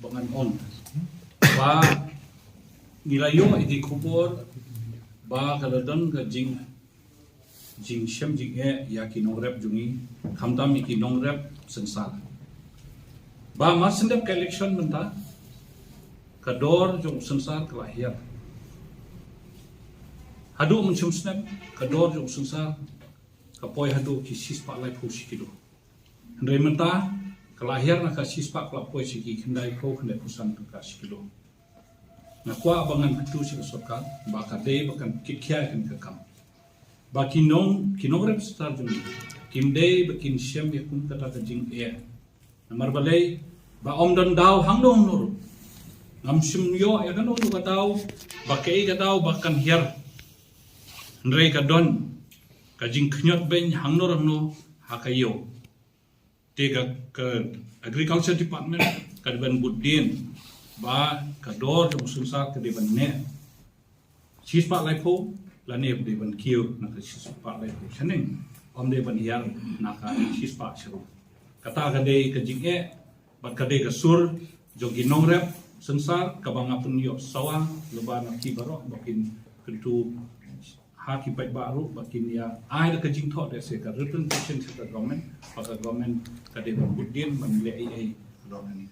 bangan on ba nilayo iti kubor ba kaladang ka jing shem jing ya kinong rep jungi kamtam ikinong rep sensar ba masendap ka election menta kador jong sensar kelahir hadu mencum snap kador jong sensar kapoy hadu kisis pak lai pusi kido hendai menta kelahir na kasis pak lapoy siki kendai pusan tukas kido nakwa abangan ketu si kesokan baka dei bakan kitkia kan kekam ba kinong rep star jung kim dei bakin shem yakun kata kajing namar balai ba om don daw hang dong nur ngam sim yo ya kan ka daw bakai ka daw bakan hier ndrei ka don kajing knyot ben hang nur no hakayo tega ke agriculture department kadban budin ba kador jong sunsa ke deban ne sispa lai pho la ne deban kiu na ka sispa lai pho chaning om deban hiar na ka sispa shuru kata ka de ka jing ba ka de ka sur jong ginong rep sensar ka bang apun yo sawang leban ki baro bakin kentu haki pai baru bakin ya ai ka jing tho de se ka representation se ka government ka deban budin man le ai ron ni